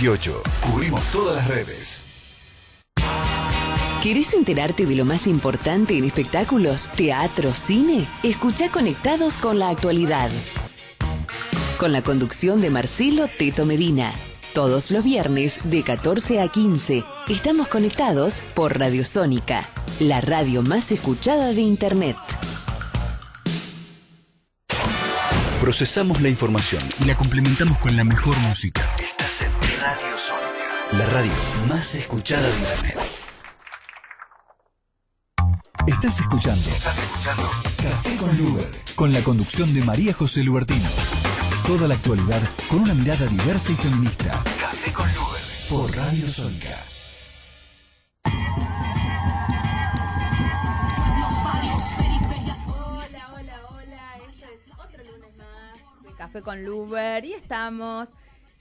28. Cubrimos todas las redes. ¿Querés enterarte de lo más importante en espectáculos, teatro, cine? Escuchá Conectados con la Actualidad. Con la conducción de Marcelo Teto Medina. Todos los viernes de 14 a 15. Estamos conectados por Radio Sónica, la radio más escuchada de Internet. Procesamos la información y la complementamos con la mejor música. Estás en Radio Sónica, la radio más escuchada de Internet. Estás escuchando Café con Luber, con la conducción de María José Lubertino. Toda la actualidad con una mirada diversa y feminista. Café con Luber, por Radio Sónica. Hola, esto es otro lunes más de Café con Luber y estamos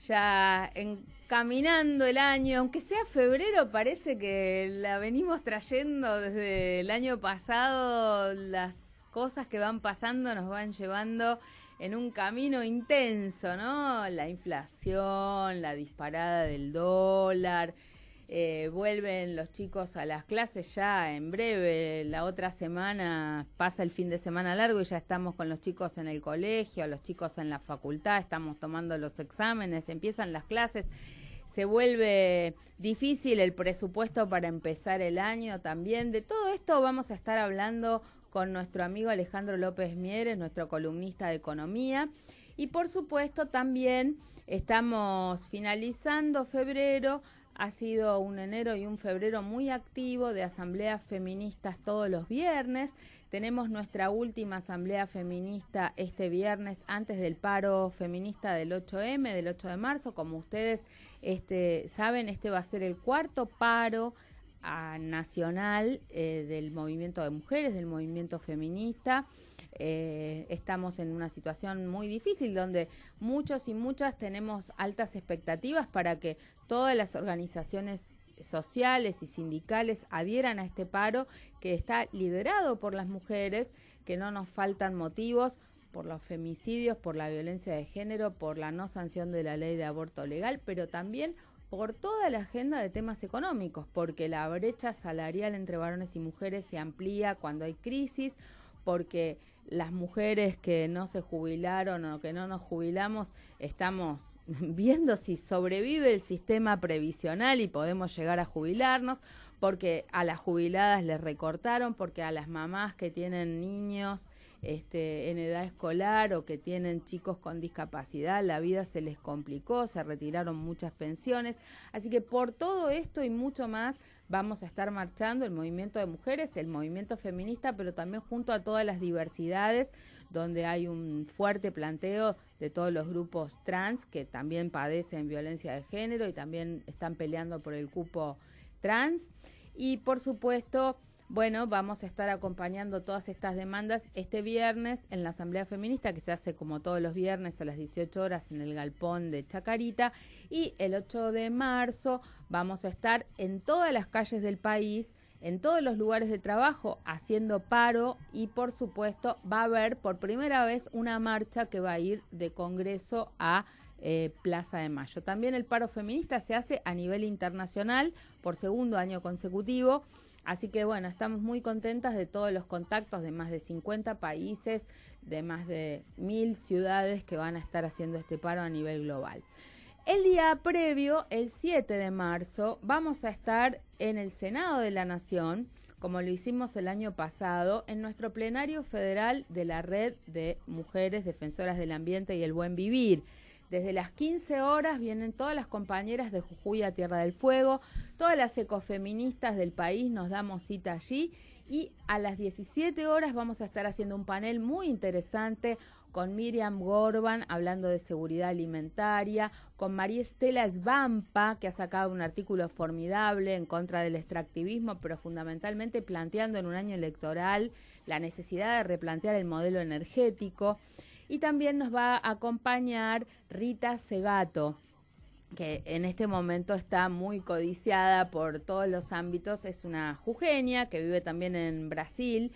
ya encaminando el año, aunque sea febrero, parece que la venimos trayendo desde el año pasado, las cosas que van pasando nos van llevando en un camino intenso, ¿no? La inflación, la disparada del dólar, vuelven los chicos a las clases ya en breve, la otra semana pasa el fin de semana largo y ya estamos con los chicos en el colegio, los chicos en la facultad, estamos tomando los exámenes, empiezan las clases, se vuelve difícil el presupuesto para empezar el año también. De todo esto vamos a estar hablando con nuestro amigo Alejandro López Mieres, nuestro columnista de economía. Y por supuesto también estamos finalizando febrero. Ha sido un enero y un febrero muy activo de asambleas feministas todos los viernes. Tenemos nuestra última asamblea feminista este viernes antes del paro feminista del 8M, del 8 de marzo. Como ustedes saben, este va a ser el cuarto paro nacional del movimiento de mujeres, del movimiento feminista. Estamos en una situación muy difícil donde muchos y muchas tenemos altas expectativas para que todas las organizaciones sociales y sindicales adhieran a este paro que está liderado por las mujeres, que no nos faltan motivos por los femicidios, por la violencia de género, por la no sanción de la ley de aborto legal, pero también por toda la agenda de temas económicos, porque la brecha salarial entre varones y mujeres se amplía cuando hay crisis, porque las mujeres que no se jubilaron o que no nos jubilamos estamos viendo si sobrevive el sistema previsional y podemos llegar a jubilarnos, porque a las jubiladas les recortaron, porque a las mamás que tienen niños en edad escolar o que tienen chicos con discapacidad, la vida se les complicó, se retiraron muchas pensiones. Así que por todo esto y mucho más vamos a estar marchando el movimiento de mujeres, el movimiento feminista, pero también junto a todas las diversidades, donde hay un fuerte planteo de todos los grupos trans que también padecen violencia de género y también están peleando por el cupo trans. Y por supuesto, bueno, vamos a estar acompañando todas estas demandas este viernes en la Asamblea Feminista, que se hace como todos los viernes a las 18 horas en el Galpón de Chacarita. Y el 8 de marzo vamos a estar en todas las calles del país, en todos los lugares de trabajo, haciendo paro. Y por supuesto va a haber por primera vez una marcha que va a ir de Congreso a Plaza de Mayo. También el paro feminista se hace a nivel internacional por segundo año consecutivo. Así que bueno, estamos muy contentas de todos los contactos de más de 50 países, de más de 1000 ciudades que van a estar haciendo este paro a nivel global. El día previo, el 7 de marzo, vamos a estar en el Senado de la Nación, como lo hicimos el año pasado, en nuestro plenario federal de la Red de Mujeres Defensoras del Ambiente y el Buen Vivir. Desde las 15 horas vienen todas las compañeras de Jujuy a Tierra del Fuego, todas las ecofeministas del país nos damos cita allí y a las 17 horas vamos a estar haciendo un panel muy interesante con Miriam Gorban hablando de seguridad alimentaria, con María Estela Svampa, que ha sacado un artículo formidable en contra del extractivismo, pero fundamentalmente planteando en un año electoral la necesidad de replantear el modelo energético. Y también nos va a acompañar Rita Segato, que en este momento está muy codiciada por todos los ámbitos. Es una jujeña que vive también en Brasil,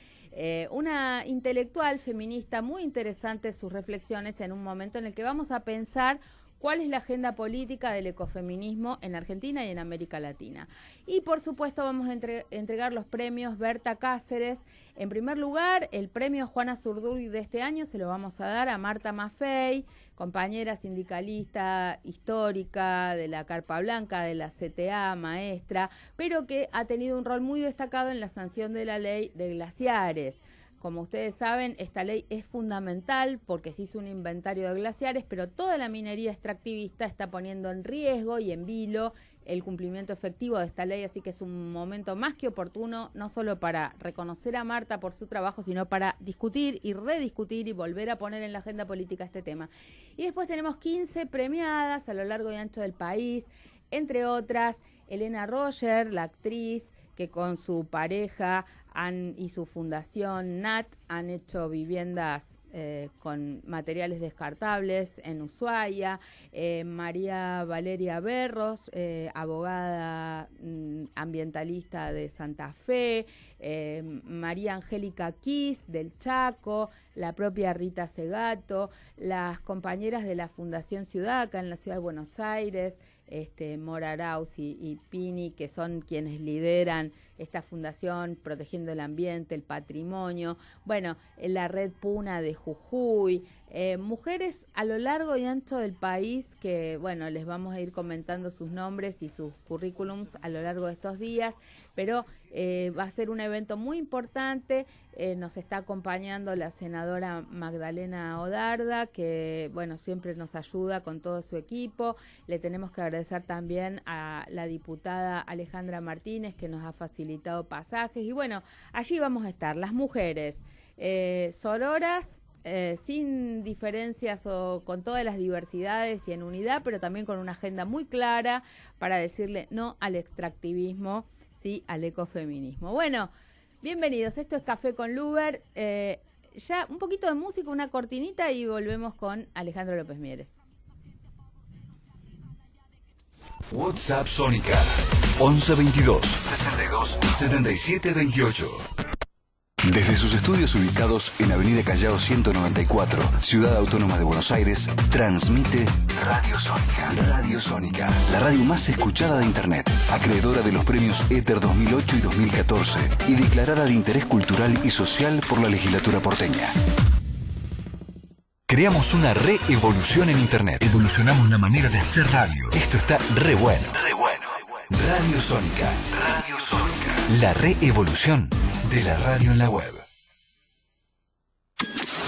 una intelectual feminista muy interesante sus reflexiones en un momento en el que vamos a pensar cuál es la agenda política del ecofeminismo en Argentina y en América Latina. Y por supuesto vamos a entregar los premios Berta Cáceres. En primer lugar, el premio Juana Zurduy de este año se lo vamos a dar a Marta Maffei, compañera sindicalista histórica de la Carpa Blanca, de la CTA, maestra, pero que ha tenido un rol muy destacado en la sanción de la ley de glaciares. Como ustedes saben, esta ley es fundamental porque se hizo un inventario de glaciares, pero toda la minería extractivista está poniendo en riesgo y en vilo el cumplimiento efectivo de esta ley, así que es un momento más que oportuno, no solo para reconocer a Marta por su trabajo, sino para discutir y rediscutir y volver a poner en la agenda política este tema. Y después tenemos 15 premiadas a lo largo y ancho del país, entre otras, Elena Roger, la actriz, que con su pareja y su fundación NAT han hecho viviendas con materiales descartables en Ushuaia. María Valeria Berros, abogada ambientalista de Santa Fe. María Angélica Kiss del Chaco, la propia Rita Segato, las compañeras de la Fundación Ciudaca en la ciudad de Buenos Aires, Mora Arauz y Pini, que son quienes lideran esta fundación protegiendo el ambiente, el patrimonio, bueno, la Red Puna de Jujuy, mujeres a lo largo y ancho del país que, bueno, les vamos a ir comentando sus nombres y sus currículums a lo largo de estos días, pero va a ser un evento muy importante. Nos está acompañando la senadora Magdalena Odarda, que, bueno, siempre nos ayuda con todo su equipo. Le tenemos que agradecer también a la diputada Alejandra Martínez, que nos ha facilitado pasajes. Y bueno, allí vamos a estar, las mujeres sororas, sin diferencias o con todas las diversidades y en unidad, pero también con una agenda muy clara para decirle no al extractivismo, sí al ecofeminismo. Bueno, bienvenidos, esto es Café con Luber. Ya un poquito de música, una cortinita y volvemos con Alejandro López Mieres. WhatsApp Sónica 1122 62 77 28. Desde sus estudios ubicados en Avenida Callao 194, Ciudad Autónoma de Buenos Aires, transmite Radio Sónica. Radio Sónica, la radio más escuchada de Internet, acreedora de los premios Éter 2008 y 2014 y declarada de interés cultural y social por la legislatura porteña. Creamos una re-evolución en Internet. Evolucionamos la manera de hacer radio. Esto está re bueno. Re bueno. Radio Sónica. Radio Sónica. La re-evolución de la radio en la web.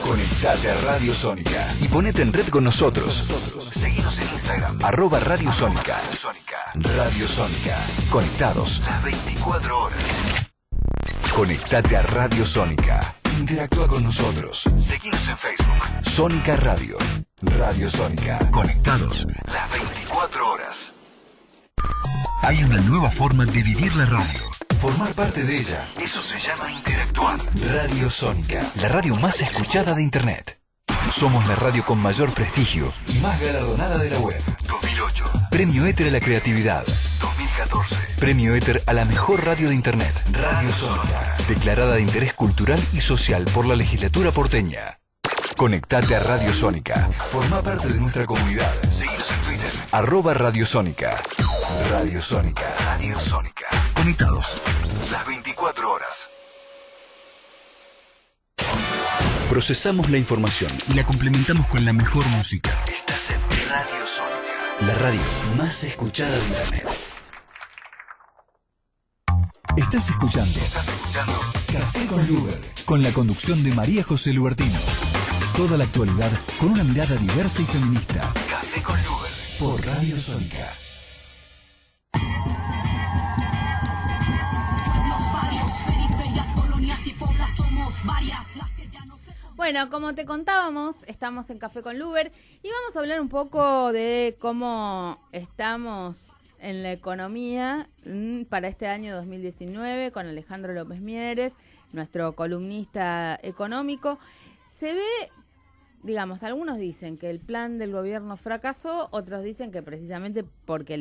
Conectate a Radio Sónica y ponete en red con nosotros. Seguinos en Instagram, @Radio Sónica. Radio Sónica. Conectados las 24 horas. Conectate a Radio Sónica. Interactúa con nosotros. Seguinos en Facebook. Sónica Radio. Radio Sónica. Conectados las 24 horas. Hay una nueva forma de vivir la radio. Formar parte de ella. Eso se llama interactuar. Radio Sónica, la radio más escuchada de Internet. Somos la radio con mayor prestigio y más galardonada de la web. 2008. Premio Éter a la creatividad. 2014. Premio Éter a la mejor radio de Internet. Radio Sónica. Declarada de interés cultural y social por la legislatura porteña. Conectate a Radio Sónica. Forma parte de nuestra comunidad. Seguinos en Twitter. @Radio Sónica. Radio Sónica. Radio Sónica. Conectados las 24 horas. Procesamos la información y la complementamos con la mejor música. Estás en Radio Sónica, la radio más escuchada de Internet. Estás escuchando Café con Luber, con la conducción de María José Lubertino. Toda la actualidad con una mirada diversa y feminista. Café con Luber, por Radio Sónica. Bueno, como te contábamos, estamos en Café con Luber y vamos a hablar un poco de cómo estamos en la economía para este año 2019 con Alejandro López Mieres, nuestro columnista económico. Se ve, digamos, algunos dicen que el plan del gobierno fracasó, otros dicen que precisamente porque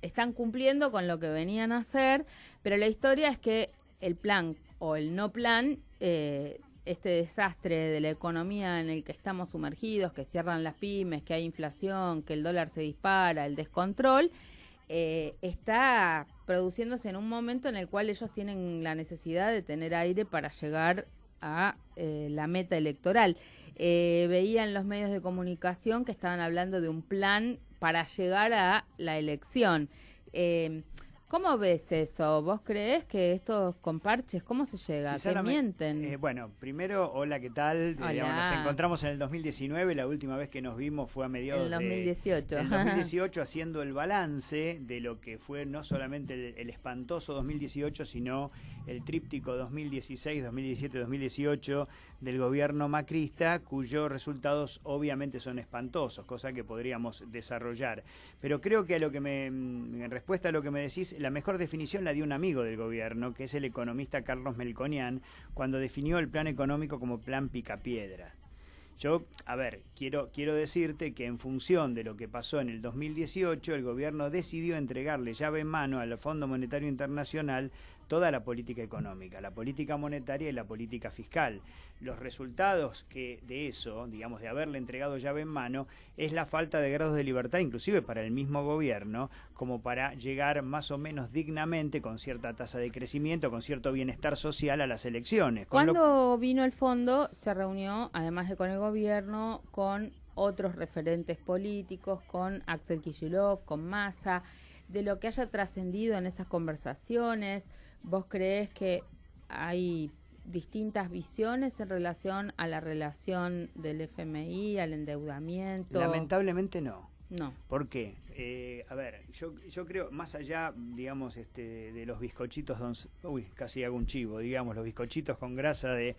están cumpliendo con lo que venían a hacer, pero la historia es que el plan o el no plan este desastre de la economía en el que estamos sumergidos, que cierran las pymes, que hay inflación, que el dólar se dispara, el descontrol, está produciéndose en un momento en el cual ellos tienen la necesidad de tener aire para llegar a la meta electoral. Veía en los medios de comunicación que estaban hablando de un plan para llegar a la elección. ¿Cómo ves eso? ¿Vos creés que estos comparches, cómo se llega? ¿Que mienten? Bueno, primero, hola, ¿qué tal? Nos encontramos en el 2019, la última vez que nos vimos fue a mediados del 2018. Del 2018, haciendo el balance de lo que fue no solamente el espantoso 2018, sino el tríptico 2016, 2017, 2018 del gobierno macrista, cuyos resultados obviamente son espantosos, cosa que podríamos desarrollar. Pero creo que en respuesta a lo que me decís, la mejor definición la dio un amigo del gobierno, que es el economista Carlos Melconian, cuando definió el plan económico como plan picapiedra. Yo, quiero decirte que en función de lo que pasó en el 2018, el gobierno decidió entregarle llave en mano al Fondo Monetario Internacional toda la política económica, la política monetaria y la política fiscal. Los resultados de eso, digamos, de haberle entregado llave en mano, es la falta de grados de libertad, inclusive para el mismo gobierno, como para llegar más o menos dignamente, con cierta tasa de crecimiento, con cierto bienestar social a las elecciones. Cuando vino el fondo, se reunió, además de con el gobierno, con otros referentes políticos, con Axel Kicillof, con Massa, de lo que haya trascendido en esas conversaciones. ¿Vos creés que hay distintas visiones en relación a la relación del FMI, al endeudamiento? Lamentablemente no. No. ¿Por qué? Yo creo, más allá, digamos, de los bizcochitos, casi hago un chivo, digamos, los bizcochitos con grasa de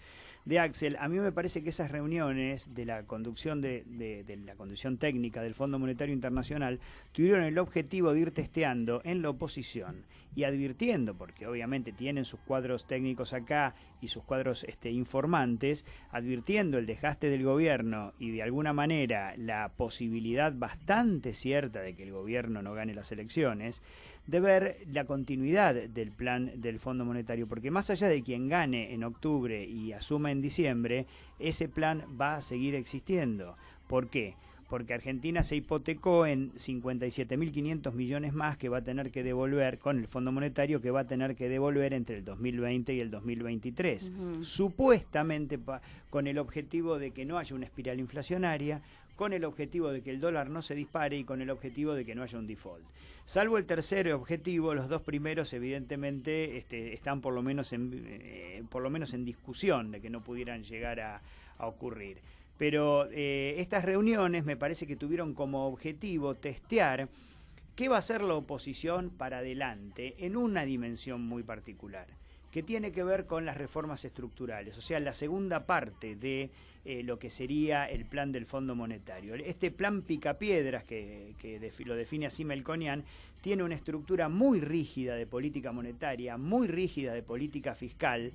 Axel, a mí me parece que esas reuniones de la conducción de la conducción técnica del Fondo Monetario Internacional tuvieron el objetivo de ir testeando en la oposición y advirtiendo, porque obviamente tienen sus cuadros técnicos acá y sus cuadros informantes, advirtiendo el desgaste del gobierno y de alguna manera la posibilidad bastante cierta de que el gobierno no gane las elecciones, de ver la continuidad del plan del Fondo Monetario, porque más allá de quien gane en octubre y asuma en diciembre, ese plan va a seguir existiendo. ¿Por qué? Porque Argentina se hipotecó en 57.500 millones más que va a tener que devolver con el Fondo Monetario, que va a tener que devolver entre el 2020 y el 2023. Supuestamente con el objetivo de que no haya una espiral inflacionaria, con el objetivo de que el dólar no se dispare y con el objetivo de que no haya un default. Salvo el tercer objetivo, los dos primeros evidentemente están por lo menos en discusión de que no pudieran llegar a ocurrir. Pero estas reuniones me parece que tuvieron como objetivo testear qué va a hacer la oposición para adelante en una dimensión muy particular, que tiene que ver con las reformas estructurales, o sea, la segunda parte de lo que sería el plan del Fondo Monetario. Este plan picapiedras, que lo define así Melconian, tiene una estructura muy rígida de política monetaria, muy rígida de política fiscal,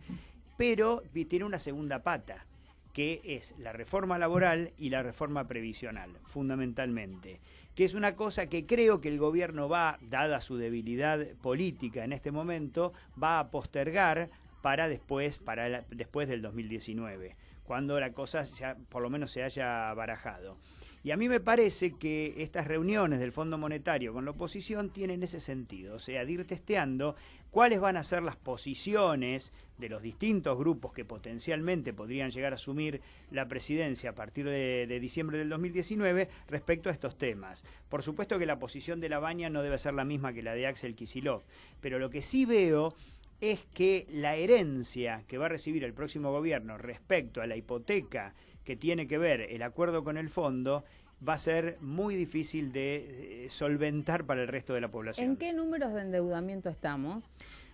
pero tiene una segunda pata, que es la reforma laboral y la reforma previsional, fundamentalmente, que es una cosa que creo que el gobierno dada su debilidad política en este momento, va a postergar para después del 2019, cuando la cosa ya por lo menos se haya barajado. Y a mí me parece que estas reuniones del Fondo Monetario con la oposición tienen ese sentido, o sea, de ir testeando cuáles van a ser las posiciones de los distintos grupos que potencialmente podrían llegar a asumir la presidencia a partir de diciembre del 2019 respecto a estos temas. Por supuesto que la posición de Lavagna no debe ser la misma que la de Axel Kicillof, pero lo que sí veo es que la herencia que va a recibir el próximo gobierno respecto a la hipoteca que tiene que ver el acuerdo con el fondo va a ser muy difícil de solventar para el resto de la población. ¿En qué números de endeudamiento estamos?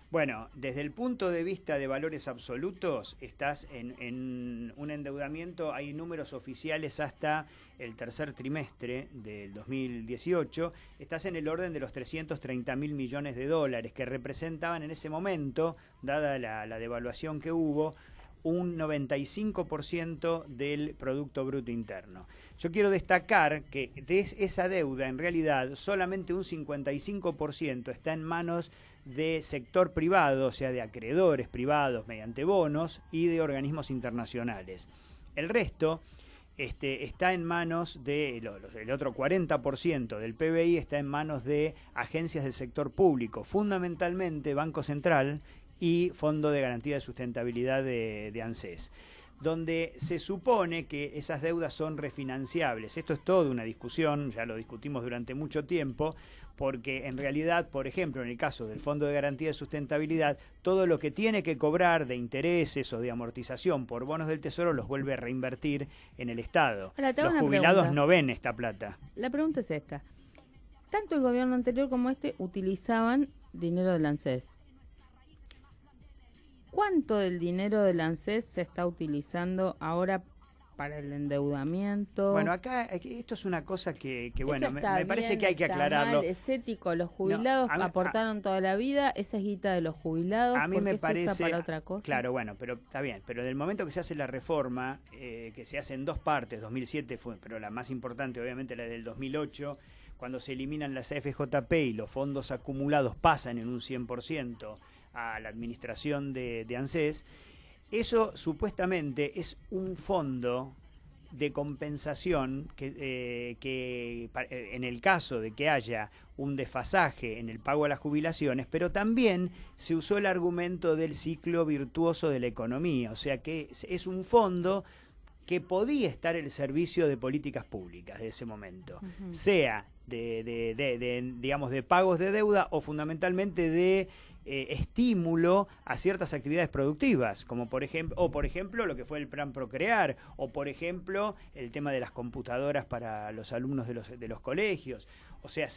Bueno, desde el punto de vista de valores absolutos, estás en un endeudamiento, hay números oficiales hasta el tercer trimestre del 2018, estás en el orden de los 330.000 millones de dólares, que representaban en ese momento, dada la devaluación que hubo, un 95% del Producto Bruto Interno. Yo quiero destacar que de esa deuda, en realidad, solamente un 55% está en manos de sector privado, o sea, de acreedores privados mediante bonos y de organismos internacionales. El resto está en manos el otro 40% del PBI está en manos de agencias del sector público, fundamentalmente Banco Central y Fondo de Garantía de Sustentabilidad de ANSES, donde se supone que esas deudas son refinanciables. Esto es toda una discusión, ya lo discutimos durante mucho tiempo, porque en realidad, por ejemplo, en el caso del Fondo de Garantía de Sustentabilidad, todo lo que tiene que cobrar de intereses o de amortización por bonos del Tesoro los vuelve a reinvertir en el Estado. Ahora, los jubilados pregunta. No ven esta plata. La pregunta es esta. Tanto el gobierno anterior como este utilizaban dinero del ANSES. ¿Cuánto del dinero del ANSES se está utilizando ahora para el endeudamiento? Bueno, acá esto es una cosa que bueno, me bien, parece que hay que aclararlo. Mal, es ético, los jubilados aportaron toda la vida, esa es guita de los jubilados, a mí me parece, se usa para otra cosa. Claro, bueno, pero está bien, pero en el momento que se hace la reforma, que se hace en dos partes, 2007 fue, pero la más importante obviamente la del 2008, cuando se eliminan las AFJP y los fondos acumulados pasan en un 100% a la administración de ANSES, eso supuestamente es un fondo de compensación que en el caso de que haya un desfasaje en el pago a las jubilaciones, pero también se usó el argumento del ciclo virtuoso de la economía, o sea que es un fondo que podía estar al servicio de políticas públicas de ese momento, sea digamos, de pagos de deuda o fundamentalmente de estímulo a ciertas actividades productivas, como por ejemplo lo que fue el plan Procrear, o por ejemplo el tema de las computadoras para los alumnos de los colegios. O sea,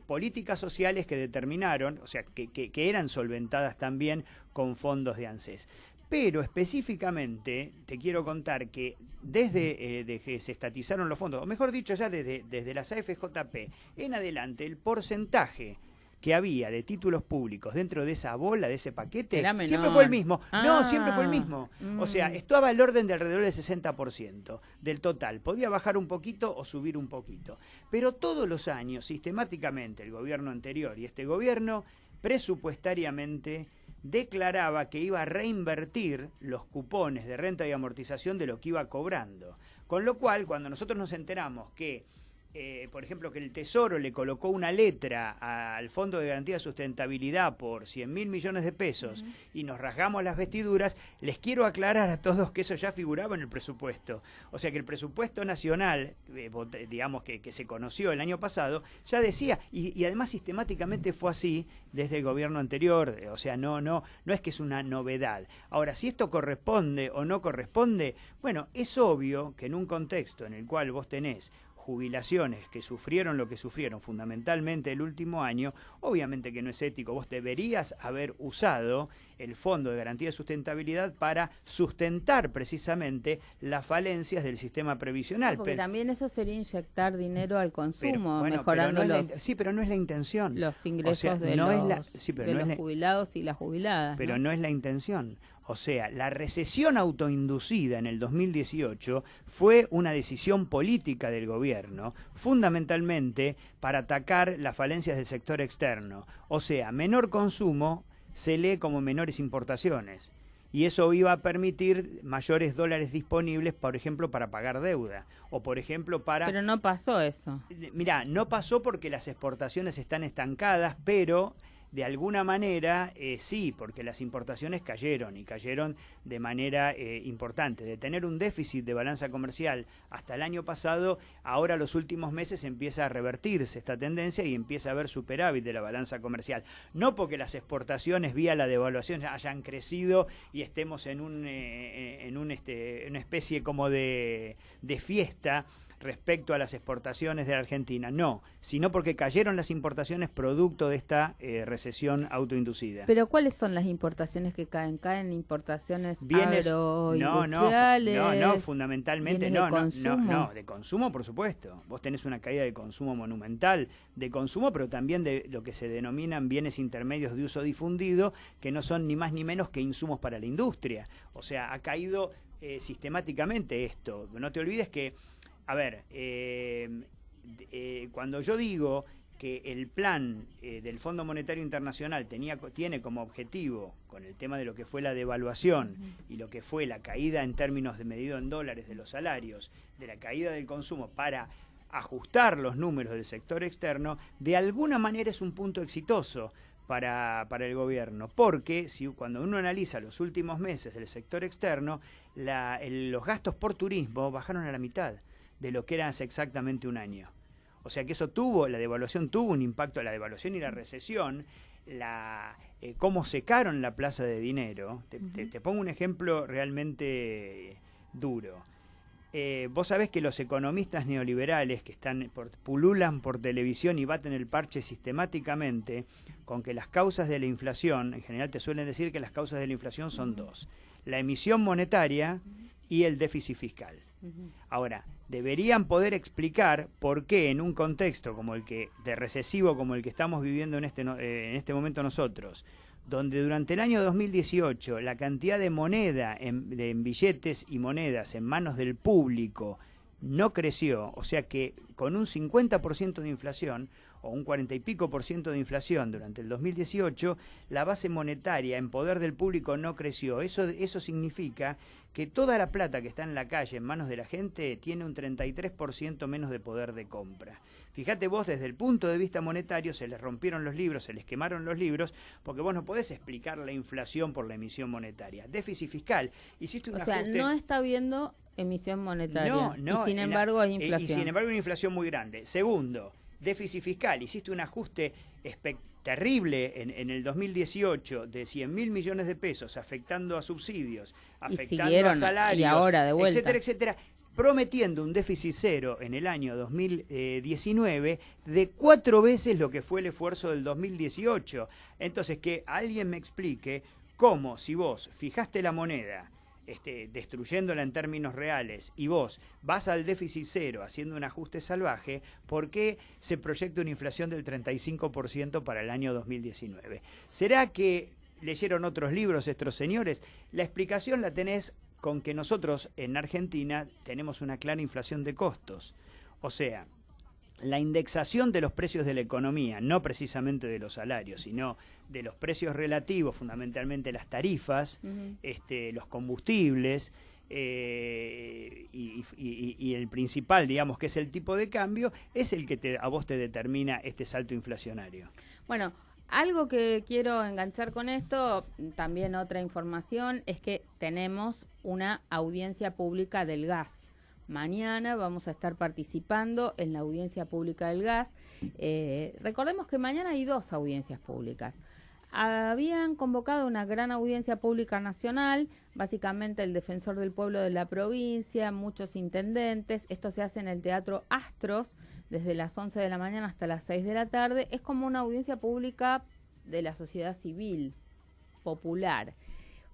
políticas sociales que determinaron, o sea, que eran solventadas también con fondos de ANSES. Pero específicamente te quiero contar que desde que se estatizaron los fondos, o mejor dicho, ya desde las AFJP en adelante, el porcentaje que había de títulos públicos dentro de esa bola, de ese paquete, siempre fue el mismo. No, siempre fue el mismo. O sea, estaba al orden de alrededor del 60% del total. Podía bajar un poquito o subir un poquito. Pero todos los años, sistemáticamente, el gobierno anterior y este gobierno, presupuestariamente, declaraba que iba a reinvertir los cupones de renta y amortización de lo que iba cobrando. Con lo cual, cuando nosotros nos enteramos que por ejemplo, que el Tesoro le colocó una letra al Fondo de Garantía de Sustentabilidad por 100.000 millones de pesos y nos rasgamos las vestiduras, les quiero aclarar a todos que eso ya figuraba en el presupuesto. O sea que el presupuesto nacional, digamos que se conoció el año pasado, ya decía, y además sistemáticamente fue así desde el gobierno anterior, o sea, no es que es una novedad. Ahora, si esto corresponde o no corresponde, bueno, es obvio que en un contexto en el cual vos tenés jubilaciones que sufrieron lo que sufrieron fundamentalmente el último año, obviamente que no es ético. Vos deberías haber usado el Fondo de Garantía de Sustentabilidad para sustentar precisamente las falencias del sistema previsional. Porque también eso sería inyectar dinero al consumo, bueno, mejorando pero no es la intención. Los ingresos de los jubilados y las jubiladas. Pero no es la intención. O sea, la recesión autoinducida en el 2018 fue una decisión política del gobierno, fundamentalmente para atacar las falencias del sector externo. O sea, menor consumo se lee como menores importaciones. Y eso iba a permitir mayores dólares disponibles, por ejemplo, para pagar deuda. O, por ejemplo, para... Pero no pasó eso. Mirá, no pasó porque las exportaciones están estancadas, pero... De alguna manera, sí, porque las importaciones cayeron y cayeron de manera importante. De tener un déficit de balanza comercial hasta el año pasado, ahora los últimos meses empieza a revertirse esta tendencia y empieza a haber superávit de la balanza comercial. No porque las exportaciones vía la devaluación hayan crecido y estemos en una especie como de fiesta respecto a las exportaciones de la Argentina, no, sino porque cayeron las importaciones producto de esta recesión autoinducida. Pero ¿cuáles son las importaciones que caen? ¿Caen importaciones agroindustriales? No, fundamentalmente no, de consumo por supuesto. Vos tenés una caída de consumo monumental, de consumo, pero también de lo que se denominan bienes intermedios de uso difundido, que no son ni más ni menos que insumos para la industria. O sea, ha caído sistemáticamente esto. No te olvides que, a ver, cuando yo digo que el plan del Fondo Monetario Internacional tiene como objetivo, con el tema de lo que fue la devaluación y lo que fue la caída en términos de medido en dólares de los salarios, de la caída del consumo, para ajustar los números del sector externo, de alguna manera es un punto exitoso para el gobierno, porque cuando uno analiza los últimos meses del sector externo, los gastos por turismo bajaron a la mitad de lo que era hace exactamente un año. O sea que la devaluación tuvo un impacto, la devaluación y la recesión, cómo secaron la plaza de dinero. Te pongo un ejemplo realmente duro. Vos sabés que los economistas neoliberales que pululan por televisión y baten el parche sistemáticamente con que las causas de la inflación, en general te suelen decir que las causas de la inflación son dos: la emisión monetaria y el déficit fiscal. Ahora, deberían poder explicar por qué en un contexto de recesivo como el que estamos viviendo en este momento nosotros, donde durante el año 2018 la cantidad de moneda en billetes y monedas en manos del público no creció, o sea que con un 50% de inflación o un 40 y pico por ciento de inflación durante el 2018, la base monetaria en poder del público no creció. Eso significa que toda la plata que está en la calle en manos de la gente tiene un 33% menos de poder de compra. Fíjate vos, desde el punto de vista monetario se les rompieron los libros, se les quemaron los libros, porque vos no podés explicar la inflación por la emisión monetaria. Déficit fiscal, hiciste un ajuste... no está habiendo emisión monetaria, y sin embargo hay inflación. Y sin embargo hay una inflación muy grande. Segundo, déficit fiscal, hiciste un ajuste terrible en el 2018 de 100.000 millones de pesos, afectando a subsidios, afectando a salarios, y ahora de vuelta, etcétera, prometiendo un déficit cero en el año 2019 de 4 veces lo que fue el esfuerzo del 2018. Entonces, que alguien me explique cómo, si vos fijaste la moneda, destruyéndola en términos reales, y vos vas al déficit cero haciendo un ajuste salvaje, ¿por qué se proyecta una inflación del 35% para el año 2019? ¿Será que leyeron otros libros estos señores? La explicación la tenés con que nosotros en Argentina tenemos una clara inflación de costos. O sea, la indexación de los precios de la economía, no precisamente de los salarios, sino de los precios relativos, fundamentalmente las tarifas, los combustibles, y el principal, digamos, que es el tipo de cambio, es el que a vos te determina este salto inflacionario. Bueno, algo que quiero enganchar con esto, también otra información, es que tenemos una audiencia pública del gas. Mañana vamos a estar participando en la audiencia pública del gas. Recordemos que mañana hay 2 audiencias públicas. Habían convocado una gran audiencia pública nacional, básicamente el defensor del pueblo de la provincia, muchos intendentes. Esto se hace en el Teatro Astros desde las 11 de la mañana hasta las 6 de la tarde. Es como una audiencia pública de la sociedad civil, popular.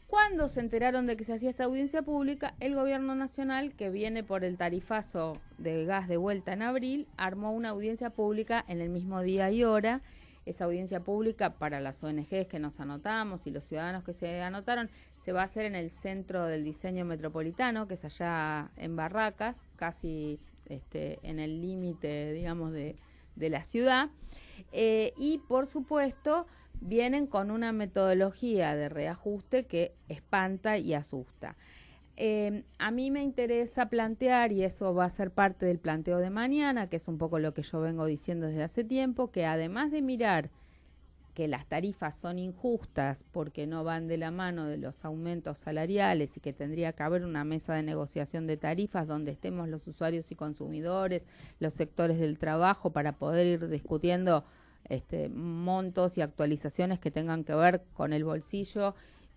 Cuando se enteraron de que se hacía esta audiencia pública, el gobierno nacional, que viene por el tarifazo de gas de vuelta en abril, armó una audiencia pública en el mismo día y hora. Esa audiencia pública para las ONGs que nos anotamos y los ciudadanos que se anotaron se va a hacer en el Centro del Diseño Metropolitano, que es allá en Barracas, casi en el límite, digamos, de la ciudad. Y, por supuesto, vienen con una metodología de reajuste que espanta y asusta. A mí me interesa plantear, y eso va a ser parte del planteo de mañana, que es un poco lo que yo vengo diciendo desde hace tiempo, que además de mirar que las tarifas son injustas porque no van de la mano de los aumentos salariales y que tendría que haber una mesa de negociación de tarifas donde estemos los usuarios y consumidores, los sectores del trabajo, para poder ir discutiendo montos y actualizaciones que tengan que ver con el bolsillo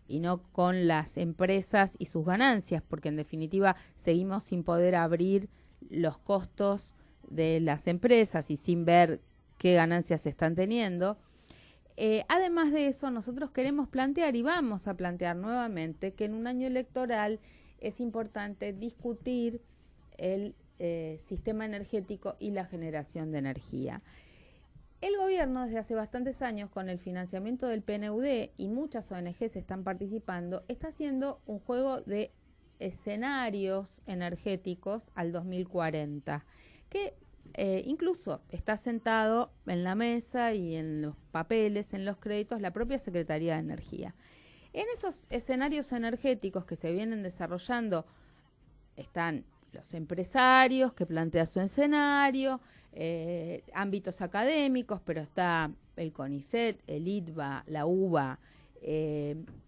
y no con las empresas y sus ganancias, porque en definitiva seguimos sin poder abrir los costos de las empresas y sin ver qué ganancias se están teniendo. Además de eso, nosotros queremos plantear y vamos a plantear nuevamente que en un año electoral es importante discutir el sistema energético y la generación de energía. El gobierno desde hace bastantes años, con el financiamiento del PNUD y muchas ONGs están participando, está haciendo un juego de escenarios energéticos al 2040, que incluso está sentado en la mesa y en los papeles, en los créditos, la propia Secretaría de Energía. En esos escenarios energéticos que se vienen desarrollando están los empresarios que plantean su escenario, ámbitos académicos, pero está el CONICET, el ITBA, la UBA,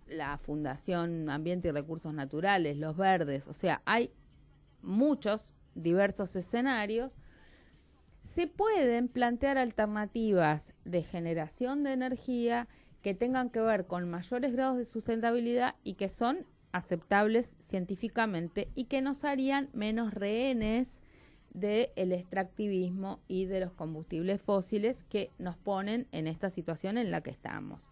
la Fundación Ambiente y Recursos Naturales, los Verdes, o sea, hay muchos diversos escenarios. Se pueden plantear alternativas de generación de energía que tengan que ver con mayores grados de sustentabilidad y que son aceptables científicamente y que nos harían menos rehenes del extractivismo y de los combustibles fósiles que nos ponen en esta situación en la que estamos.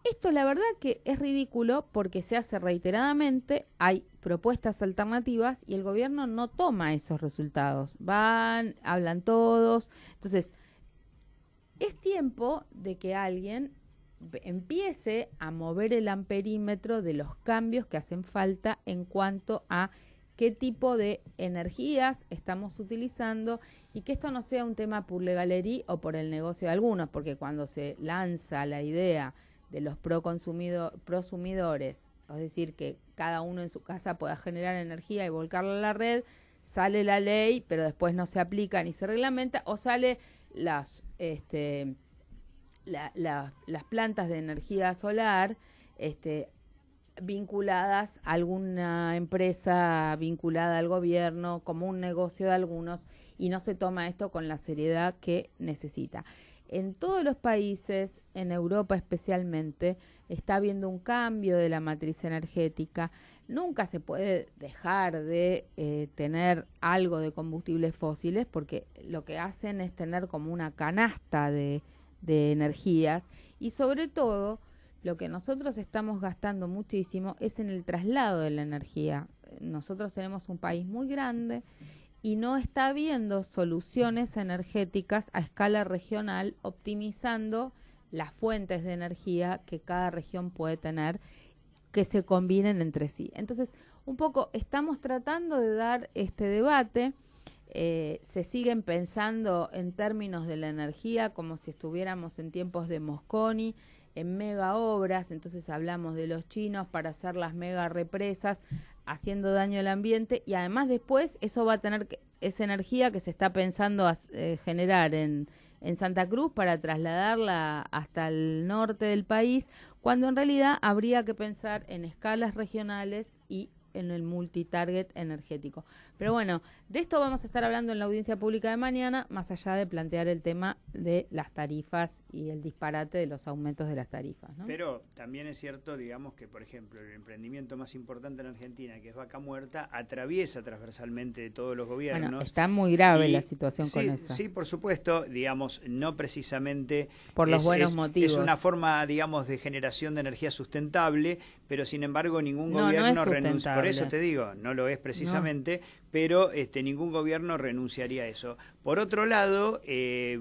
Esto la verdad que es ridículo porque se hace reiteradamente, hay propuestas alternativas y el gobierno no toma esos resultados. Van, hablan todos. Entonces, es tiempo de que alguien empiece a mover el amperímetro de los cambios que hacen falta en cuanto a qué tipo de energías estamos utilizando y que esto no sea un tema por legalería o por el negocio de algunos, porque cuando se lanza la idea de los prosumidores, es decir, que cada uno en su casa pueda generar energía y volcarla a la red, sale la ley, pero después no se aplica ni se reglamenta, o sale las plantas de energía solar vinculadas a alguna empresa vinculada al gobierno, como un negocio de algunos, y no se toma esto con la seriedad que necesita. En todos los países, en Europa especialmente, está habiendo un cambio de la matriz energética. Nunca se puede dejar de tener algo de combustibles fósiles porque lo que hacen es tener como una canasta de energías y sobre todo lo que nosotros estamos gastando muchísimo es en el traslado de la energía. Nosotros tenemos un país muy grande y no está habiendo soluciones energéticas a escala regional optimizando las fuentes de energía que cada región puede tener que se combinen entre sí. Entonces, un poco estamos tratando de dar este debate. Se siguen pensando en términos de la energía como si estuviéramos en tiempos de Mosconi, en mega obras, entonces hablamos de los chinos para hacer las mega represas, haciendo daño al ambiente, y además después eso va a tener esa energía que se está pensando generar en Santa Cruz para trasladarla hasta el norte del país, cuando en realidad habría que pensar en escalas regionales y en el multitarget energético. Pero bueno, de esto vamos a estar hablando en la audiencia pública de mañana, más allá de plantear el tema de las tarifas y el disparate de los aumentos de las tarifas, ¿no? Pero también es cierto, digamos, que por ejemplo el emprendimiento más importante en Argentina, que es Vaca Muerta, atraviesa transversalmente de todos los gobiernos. Bueno, está muy grave la situación con eso. Sí, por supuesto, digamos, no precisamente por los buenos motivos. Es una forma, digamos, de generación de energía sustentable, pero sin embargo ningún gobierno renuncia. Por eso te digo, no lo es precisamente, pero ningún gobierno renunciaría a eso. Por otro lado,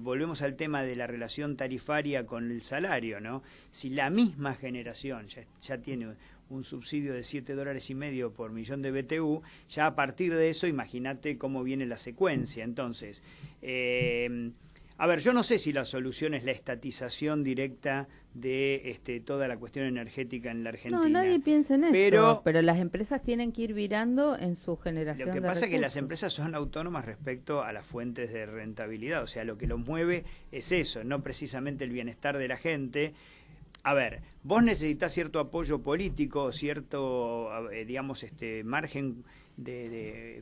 volvemos al tema de la relación tarifaria con el salario, ¿no? Si la misma generación ya tiene un subsidio de $7.50 por millón de BTU, ya a partir de eso, imagínate cómo viene la secuencia. Entonces, a ver, yo no sé si la solución es la estatización directa de toda la cuestión energética en la Argentina. No, nadie piensa en eso, pero las empresas tienen que ir virando en su generación de recursos. Lo que pasa es que las empresas son autónomas respecto a las fuentes de rentabilidad, o sea, lo que los mueve es eso, no precisamente el bienestar de la gente. A ver, vos necesitas cierto apoyo político, cierto, digamos, margen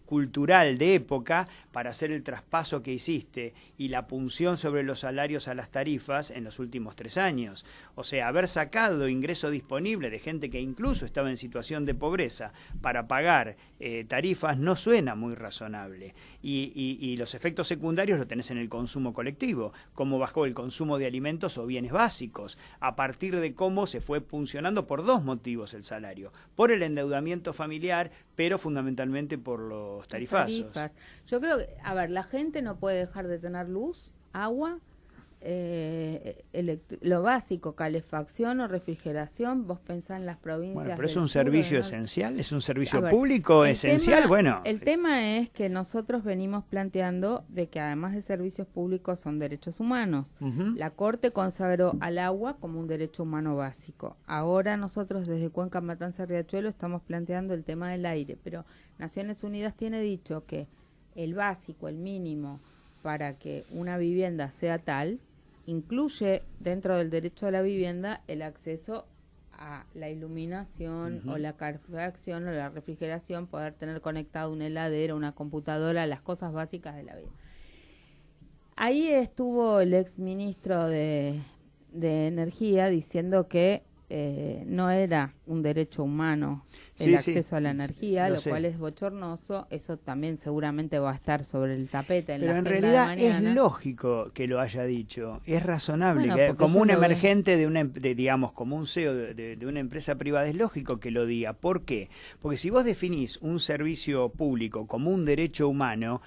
cultural de época para hacer el traspaso que hiciste y la punción sobre los salarios a las tarifas en los últimos 3 años. O sea, haber sacado ingreso disponible de gente que incluso estaba en situación de pobreza para pagar tarifas no suena muy razonable. Y los efectos secundarios lo tenés en el consumo colectivo, cómo bajó el consumo de alimentos o bienes básicos, a partir de cómo se fue funcionando por 2 motivos el salario: por el endeudamiento familiar, pero fundamentalmente por los tarifazos. Yo creo que, a ver, la gente no puede dejar de tener luz, agua, lo básico, calefacción o refrigeración. Vos pensás en las provincias. Bueno, pero es del un sur, servicio ¿no? esencial, es un servicio A ver, público esencial. El tema es que nosotros venimos planteando de que además de servicios públicos son derechos humanos. La Corte consagró al agua como un derecho humano básico. Ahora nosotros desde Cuenca, Matanza, Riachuelo estamos planteando el tema del aire, pero Naciones Unidas tiene dicho que el básico, el mínimo para que una vivienda sea tal, incluye dentro del derecho a la vivienda el acceso a la iluminación o la calefacción o la refrigeración, poder tener conectado una heladera, una computadora, las cosas básicas de la vida. Ahí estuvo el ex ministro de Energía diciendo que no era un derecho humano el acceso a la energía, lo cual es bochornoso. Eso también seguramente va a estar sobre el tapete en la agenda de mañana. Pero en realidad es lógico que lo haya dicho, es razonable, Bueno, como un emergente digamos, como un CEO de una empresa privada, es lógico que lo diga. ¿Por qué? Porque si vos definís un servicio público como un derecho humano,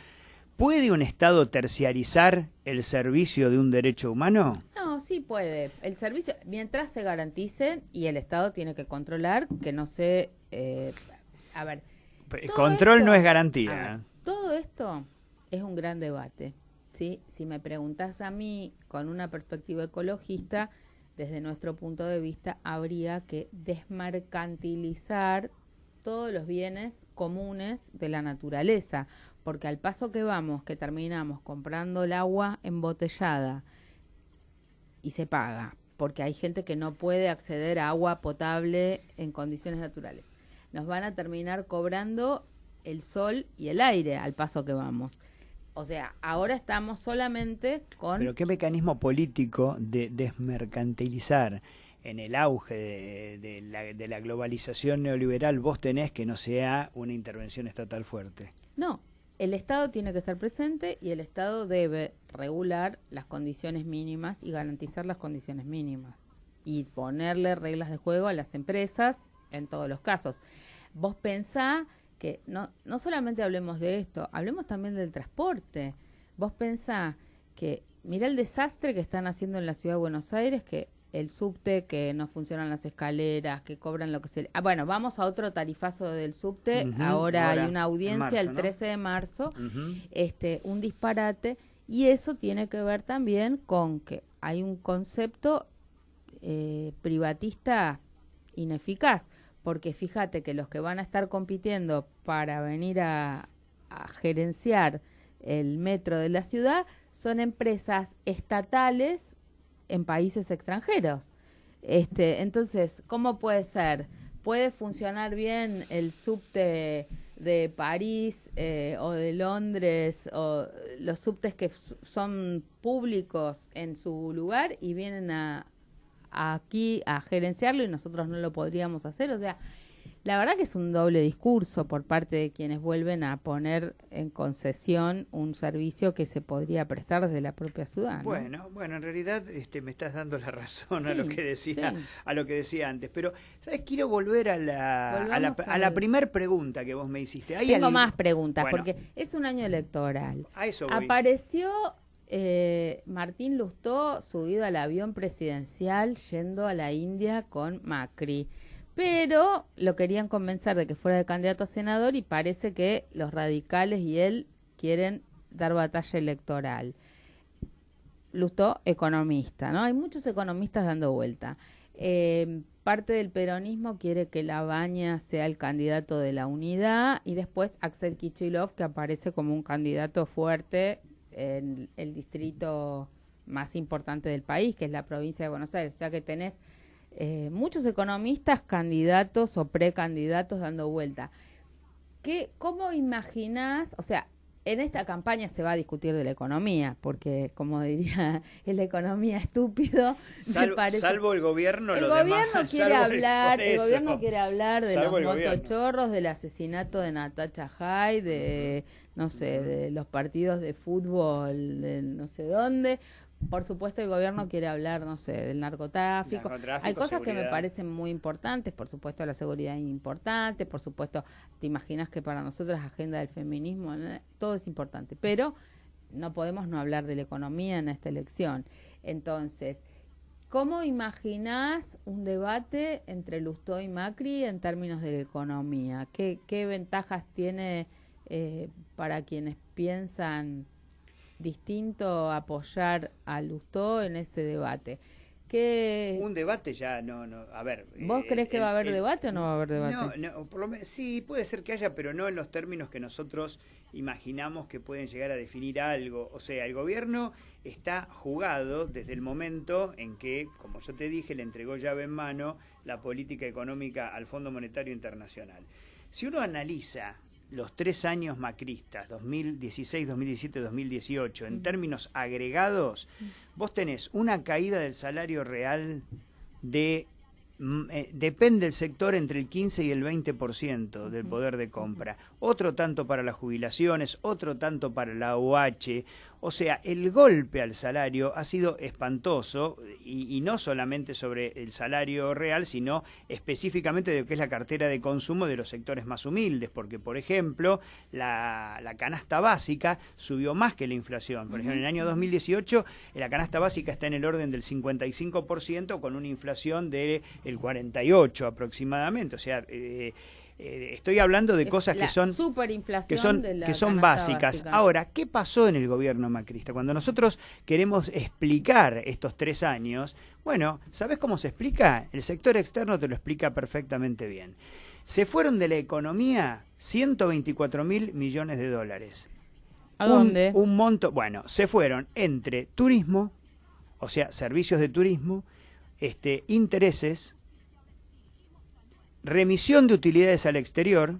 ¿puede un Estado terciarizar el servicio de un derecho humano? No, sí puede. El servicio, mientras se garanticen, y el Estado tiene que controlar que no se... a ver... El control no es garantía. Todo esto es un gran debate, ¿sí? Si me preguntas a mí, con una perspectiva ecologista, desde nuestro punto de vista, habría que desmercantilizar todos los bienes comunes de la naturaleza, porque al paso que vamos, que terminamos comprando el agua embotellada y se paga, porque hay gente que no puede acceder a agua potable en condiciones naturales, nos van a terminar cobrando el sol y el aire al paso que vamos. O sea, ahora estamos solamente con... Pero ¿qué mecanismo político de desmercantilizar en el auge de la globalización neoliberal vos tenés que no sea una intervención estatal fuerte? No, el Estado tiene que estar presente y el Estado debe regular las condiciones mínimas y garantizar las condiciones mínimas y ponerle reglas de juego a las empresas en todos los casos. Vos pensá que no solamente hablemos de esto, hablemos también del transporte. Vos pensá que mirá el desastre que están haciendo en la ciudad de Buenos Aires, que el subte, que no funcionan las escaleras, que cobran lo que se... bueno, vamos a otro tarifazo del subte, ahora hay una audiencia el 13 de marzo, un disparate, y eso tiene que ver también con que hay un concepto privatista ineficaz, porque fíjate que los que van a estar compitiendo para venir a gerenciar el metro de la ciudad son empresas estatales en países extranjeros. Entonces, ¿cómo puede ser? ¿Puede funcionar bien el subte de París o de Londres o los subtes que son públicos en su lugar y vienen aquí a gerenciarlo y nosotros no lo podríamos hacer? O sea, la verdad que es un doble discurso por parte de quienes vuelven a poner en concesión un servicio que se podría prestar desde la propia ciudad, ¿no? Bueno, en realidad me estás dando la razón a lo que decía antes, pero ¿sabes? Quiero volver a la primer pregunta que vos me hiciste. Tengo más preguntas, porque es un año electoral. A eso voy. Apareció Martín Lustó subido al avión presidencial yendo a la India con Macri, pero lo querían convencer de que fuera de candidato a senador y parece que los radicales y él quieren dar batalla electoral. Lustó, economista, ¿no? Hay muchos economistas dando vuelta. Parte del peronismo quiere que Labaña sea el candidato de la unidad y después Axel Kicillof, que aparece como un candidato fuerte en el distrito más importante del país, que es la provincia de Buenos Aires. O sea que tenés muchos economistas candidatos o precandidatos dando vuelta. ¿Cómo imaginás? O sea, en esta campaña se va a discutir de la economía, porque como diría el economía estúpido, me parece... Salvo el gobierno, el lo gobierno demás, quiere hablar, el gobierno quiere hablar de Salvo los el gobierno. motochorros, del asesinato de Natacha Jai, de no sé, de los partidos de fútbol de no sé dónde. Por supuesto, el gobierno quiere hablar, no sé, del narcotráfico. Hay cosas que me parecen muy importantes, por supuesto la seguridad es importante, por supuesto, te imaginas que para nosotros la agenda del feminismo, todo es importante, pero no podemos no hablar de la economía en esta elección. Entonces, ¿cómo imaginás un debate entre Lustó y Macri en términos de la economía? ¿Qué ventajas tiene para quienes piensan distinto apoyar a Lustó en ese debate? Un debate ya no, a ver. ¿Vos crees que va a haber debate o no va a haber debate? No, por lo menos sí, puede ser que haya, pero no en los términos que nosotros imaginamos que pueden llegar a definir algo. O sea, el gobierno está jugado desde el momento en que, como yo te dije, le entregó llave en mano la política económica al Fondo Monetario Internacional. Si uno analiza los 3 años macristas, 2016, 2017, 2018, en términos agregados, vos tenés una caída del salario real de, depende del sector, entre el 15 y el 20% del poder de compra. Otro tanto para las jubilaciones, otro tanto para la UH. O sea, el golpe al salario ha sido espantoso y no solamente sobre el salario real, sino específicamente de lo que es la cartera de consumo de los sectores más humildes, porque, por ejemplo, la canasta básica subió más que la inflación. Por ejemplo, en el año 2018 la canasta básica está en el orden del 55% con una inflación del 48% aproximadamente. O sea, estoy hablando de cosas que son superinflación que son básicas. Básica. Ahora, ¿qué pasó en el gobierno macrista? Cuando nosotros queremos explicar estos 3 años, bueno, ¿sabés cómo se explica? El sector externo te lo explica perfectamente bien. Se fueron de la economía 124.000 millones de dólares. ¿A dónde? Un monto, bueno, se fueron entre turismo, o sea, servicios de turismo, intereses, remisión de utilidades al exterior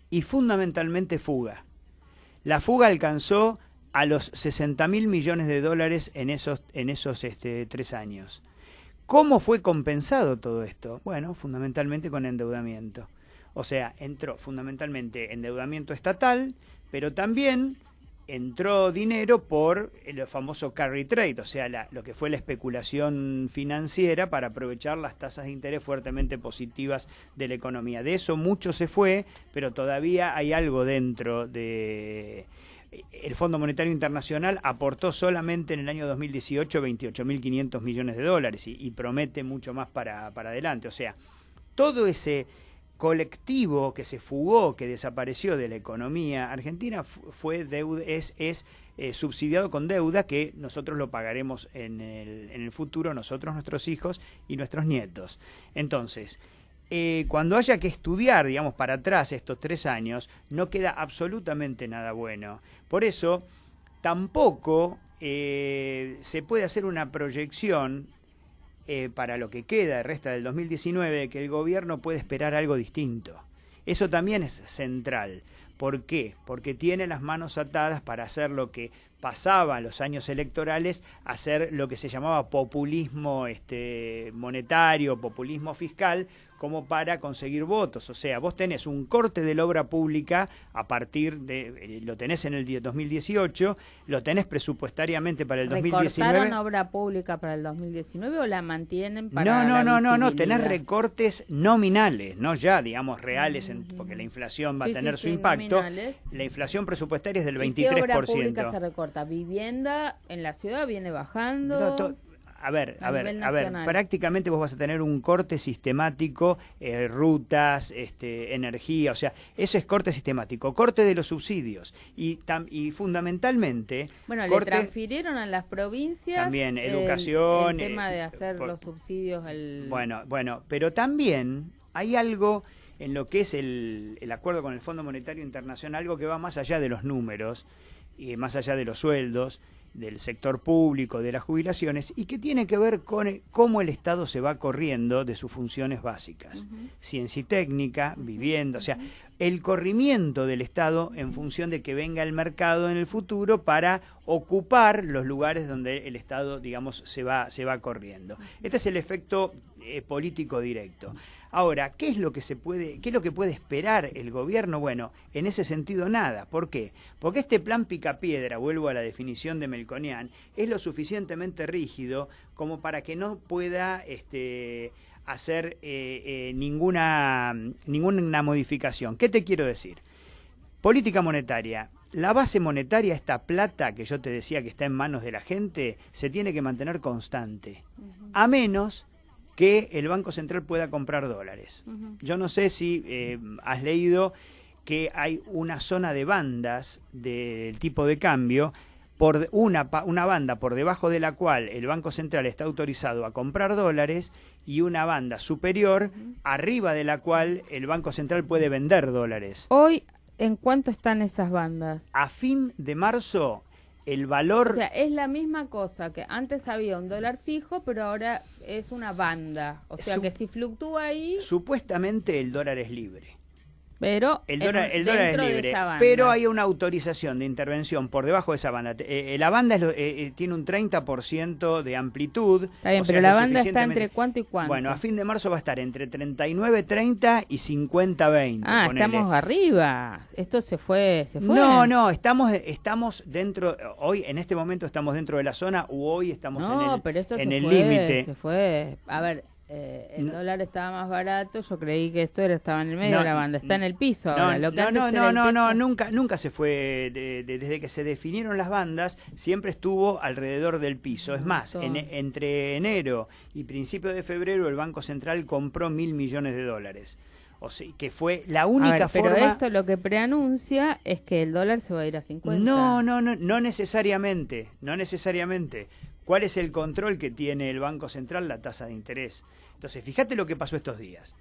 y fundamentalmente fuga. La fuga alcanzó a los 60.000 millones de dólares en esos 3 años. ¿Cómo fue compensado todo esto? Bueno, fundamentalmente con endeudamiento. O sea, entró fundamentalmente endeudamiento estatal, pero también entró dinero por el famoso carry trade, o sea, lo que fue la especulación financiera para aprovechar las tasas de interés fuertemente positivas de la economía. De eso mucho se fue, pero todavía hay algo dentro de... El Fondo Monetario Internacional aportó solamente en el año 2018 28.500 millones de dólares y promete mucho más para adelante. O sea, todo ese colectivo que se fugó, que desapareció de la economía argentina, fue deuda, es subsidiado con deuda que nosotros lo pagaremos en el futuro, nosotros, nuestros hijos y nuestros nietos. Entonces, cuando haya que estudiar, digamos, para atrás estos 3 años, no queda absolutamente nada bueno. Por eso, tampoco se puede hacer una proyección para lo que queda, resta del 2019, que el gobierno puede esperar algo distinto. Eso también es central. ¿Por qué? Porque tiene las manos atadas para hacer lo que pasaba en los años electorales, hacer lo que se llamaba populismo monetario, populismo fiscal, como para conseguir votos. O sea, vos tenés un corte de la obra pública a partir de, lo tenés en el 2018, lo tenés presupuestariamente para el 2019. ¿Recortaron obra pública para el 2019 o la mantienen para No, tenés recortes nominales, no ya, digamos, reales, porque la inflación va a tener su impacto. Nominales. La inflación presupuestaria es del 23%. ¿Qué obra pública se recorta? ¿Vivienda en la ciudad viene bajando? A ver, prácticamente vos vas a tener un corte sistemático, rutas, energía, o sea, eso es corte sistemático, corte de los subsidios y fundamentalmente... Bueno, le transfirieron a las provincias también educación... el tema de hacer los subsidios... Bueno, pero también hay algo en lo que es el acuerdo con el Fondo Monetario Internacional, algo que va más allá de los números y más allá de los sueldos, del sector público, de las jubilaciones, y que tiene que ver con cómo el Estado se va corriendo de sus funciones básicas. Ciencia y técnica, vivienda, o sea, el corrimiento del Estado en función de que venga el mercado en el futuro para ocupar los lugares donde el Estado, digamos, se va corriendo. Este es el efecto político directo. Ahora, ¿qué es lo que puede esperar el gobierno? Bueno, en ese sentido nada. ¿Por qué? Porque este plan picapiedra, vuelvo a la definición de Melconian, es lo suficientemente rígido como para que no pueda hacer ninguna modificación. ¿Qué te quiero decir? Política monetaria. La base monetaria, esta plata que yo te decía que está en manos de la gente, se tiene que mantener constante. A menos que el Banco Central pueda comprar dólares. Yo no sé si has leído que hay una zona de bandas del tipo de cambio, por una banda por debajo de la cual el Banco Central está autorizado a comprar dólares y una banda superior arriba de la cual el Banco Central puede vender dólares. Hoy, ¿en cuánto están esas bandas? A fin de marzo, el valor... O sea, es la misma cosa, que antes había un dólar fijo, pero ahora es una banda. O sea, que si fluctúa ahí... Supuestamente el dólar es libre. Pero el dólar es libre, pero hay una autorización de intervención por debajo de esa banda. La banda tiene un 30% de amplitud. Está bien, pero la banda está entre cuánto y cuánto. Bueno, a fin de marzo va a estar entre 39.30 y 50.20. Ah, ponele. Estamos arriba. Esto se fue. No, estamos dentro. Hoy, en este momento, estamos dentro de la zona, hoy estamos en el límite. Se fue. A ver. El dólar estaba más barato, yo creí que esto estaba en el medio de la banda, está en el piso ahora. Nunca se fue, desde que se definieron las bandas, siempre estuvo alrededor del piso. Es más, entre enero y principios de febrero el Banco Central compró $1.000 millones. O sea, que fue la única forma... Pero esto lo que preanuncia es que el dólar se va a ir a 50. No necesariamente. ¿Cuál es el control que tiene el Banco Central? La tasa de interés. Entonces, fíjate lo que pasó estos días.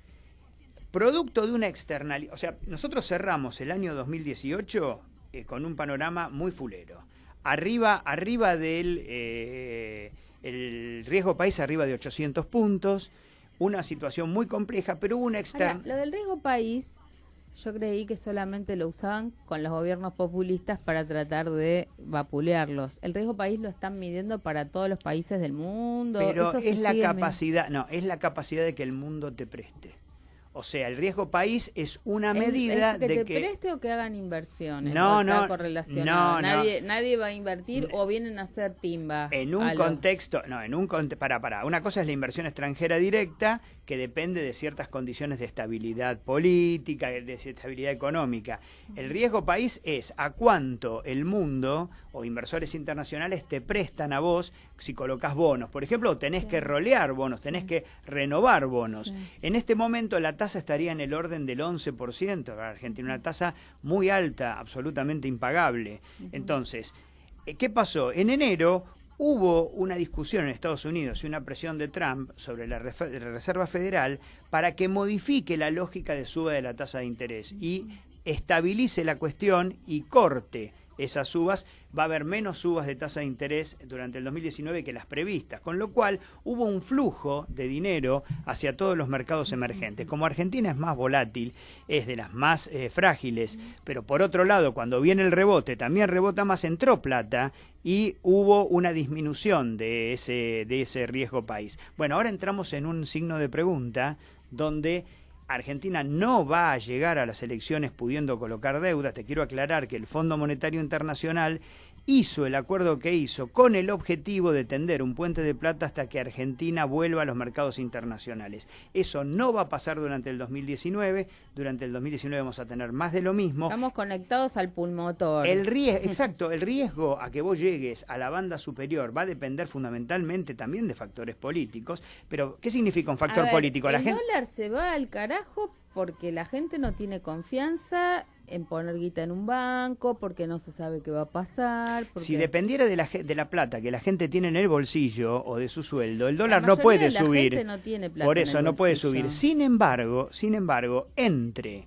Producto de una externalidad... O sea, nosotros cerramos el año 2018 con un panorama muy fulero. Arriba del el riesgo país, arriba de 800 puntos. Una situación muy compleja, pero hubo una externa... Lo del riesgo país, yo creí que solamente lo usaban con los gobiernos populistas para tratar de vapulearlos. El riesgo país lo están midiendo para todos los países del mundo. Pero es la capacidad, es la capacidad de que el mundo te preste. O sea, el riesgo país es una medida de que... te preste o que hagan inversiones. No, correlacionado. Nadie va a invertir o vienen a hacer timba. En un contexto... Una cosa es la inversión extranjera directa, que depende de ciertas condiciones de estabilidad política, de estabilidad económica. El riesgo país es a cuánto el mundo o inversores internacionales te prestan a vos si colocas bonos. Por ejemplo, tenés que rolear bonos, tenés que renovar bonos. En este momento la tasa estaría en el orden del 11% para Argentina, una tasa muy alta, absolutamente impagable. Entonces, ¿qué pasó? En enero hubo una discusión en Estados Unidos y una presión de Trump sobre la Reserva Federal para que modifique la lógica de suba de la tasa de interés y estabilice la cuestión y corte esas subas. Va a haber menos subas de tasa de interés durante el 2019 que las previstas, con lo cual hubo un flujo de dinero hacia todos los mercados emergentes. Como Argentina es más volátil, es de las más frágiles, pero por otro lado, cuando viene el rebote, también rebota más, entró plata y hubo una disminución de ese riesgo país. Bueno, ahora entramos en un signo de pregunta donde Argentina no va a llegar a las elecciones pudiendo colocar deuda. Te quiero aclarar que el Fondo Monetario Internacional hizo el acuerdo que hizo con el objetivo de tender un puente de plata hasta que Argentina vuelva a los mercados internacionales. Eso no va a pasar durante el 2019. Durante el 2019 vamos a tener más de lo mismo. Estamos conectados al pulmotor. Exacto, el riesgo a que vos llegues a la banda superior va a depender fundamentalmente también de factores políticos. Pero, ¿qué significa un factor político? El dólar se va al carajo porque la gente no tiene confianza en poner guita en un banco, porque no se sabe qué va a pasar. Si dependiera de la plata que la gente tiene en el bolsillo o de su sueldo, el dólar no puede subir. La gente no tiene plata. Por eso no puede subir. Sin embargo, entre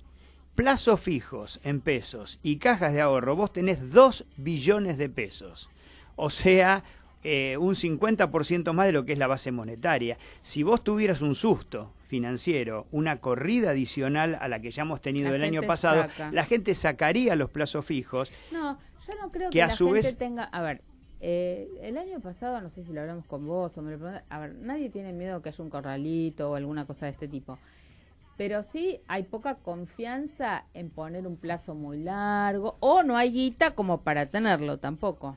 plazos fijos en pesos y cajas de ahorro, vos tenés 2 billones de pesos. o sea, un 50% más de lo que es la base monetaria. Si vos tuvieras un susto financiero, una corrida adicional a la que ya hemos tenido el año pasado, la gente sacaría los plazos fijos. No, yo no creo que la a su gente vez tenga... A ver, el año pasado, no sé si lo hablamos con vos o me lo preguntaste, a ver, nadie tiene miedo que haya un corralito o alguna cosa de este tipo. Pero sí hay poca confianza en poner un plazo muy largo, o no hay guita como para tenerlo tampoco.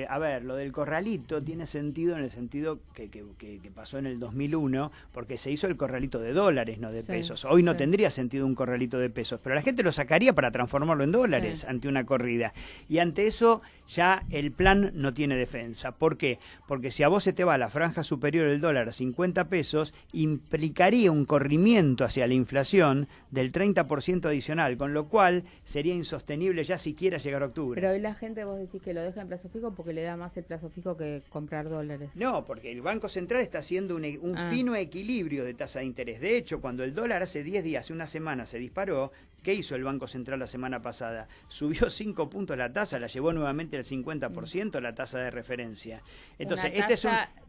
A ver, lo del corralito tiene sentido en el sentido que pasó en el 2001, porque se hizo el corralito de dólares, no de pesos. Hoy no tendría sentido un corralito de pesos, pero la gente lo sacaría para transformarlo en dólares ante una corrida. Y ante eso ya el plan no tiene defensa. ¿Por qué? Porque si a vos se te va a la franja superior del dólar a 50 pesos, implicaría un corrimiento hacia la inflación del 30% adicional, con lo cual sería insostenible ya siquiera llegar a octubre. Pero hoy la gente, vos decís que lo deja en plazo fijo porque le da más el plazo fijo que comprar dólares. No, porque el Banco Central está haciendo un fino equilibrio de tasa de interés. De hecho, cuando el dólar hace 10 días, hace una semana se disparó, ¿qué hizo el Banco Central la semana pasada? Subió 5 puntos la tasa, la llevó nuevamente al 50% la tasa de referencia. Entonces,